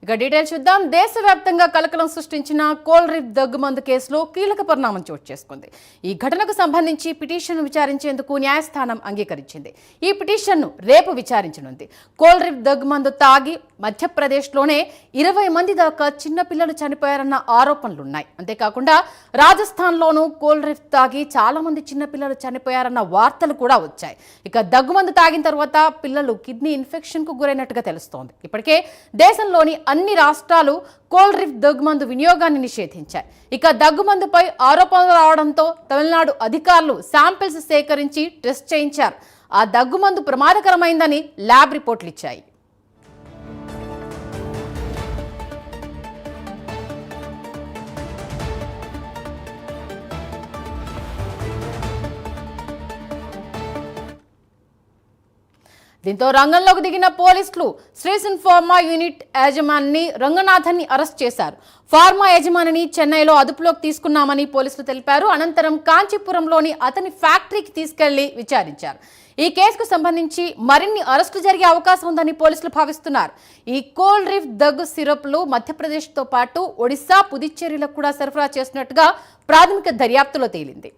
ఇక డీటెయిల్స్ చూద్దాం. దేశవ్యాప్తంగా కలకలం సృష్టించిన కోల్రిఫ్ దగ్గుమందు కేసులో కీలక పరిణామం చోటు చేసుకుంది. ఈ ఘటనకు సంబంధించి పిటిషన్ను విచారించేందుకు న్యాయస్థానం అంగీకరించింది. ఈ పిటిషన్ను రేపు విచారించనుంది. కోల్రిఫ్ దగ్గుమందు తాగి మధ్యప్రదేశ్లోనే 20 మంది దాకా చిన్నపిల్లలు చనిపోయారన్న ఆరోపణలున్నాయి. అంతేకాకుండా రాజస్థాన్లోనూ కోల్రిఫ్ తాగి చాలా మంది చిన్నపిల్లలు చనిపోయారన్న వార్తలు కూడా వచ్చాయి. ఇక దగ్గుమందు తాగిన తర్వాత పిల్లలు కిడ్నీ ఇన్ఫెక్షన్కు గురైనట్టుగా తెలుస్తోంది. ఇప్పటికే దేశంలోని అన్ని రాష్ట్రాలు కోల్రిఫ్ దగ్గుమందు వినియోగాన్ని నిషేధించాయి. ఇక దగ్గుమందుపై ఆరోపణలు రావడంతో తమిళనాడు అధికారులు శాంపిల్స్ సేకరించి టెస్ట్ చేయించారు. ఆ దగ్గుమందు ప్రమాదకరమైందని ల్యాబ్ రిపోర్టులు ఇచ్చాయి. దీంతో రంగంలోకి దిగిన పోలీసులు శ్రీసిన్ ఫార్మా యూనిట్ యజమాని రంగనాథన్ ని అరెస్ట్ చేశారు. ఫార్మా యజమానిని చెన్నైలో అదుపులోకి తీసుకున్నామని పోలీసులు తెలిపారు. అనంతరం కాంచీపురంలోని అతని ఫ్యాక్టరీకి తీసుకెళ్లి విచారించారు. ఈ కేసుకు సంబంధించి మరిన్ని అరెస్టులు జరిగే అవకాశం ఉందని పోలీసులు భావిస్తున్నారు. ఈ కోల్రిఫ్ దగ్గు సిరప్లు మధ్యప్రదేశ్తో పాటు ఒడిశా, పుదుచ్చేరిలకు కూడా సరఫరా చేస్తున్నట్టుగా ప్రాథమిక దర్యాప్తులో తేలింది.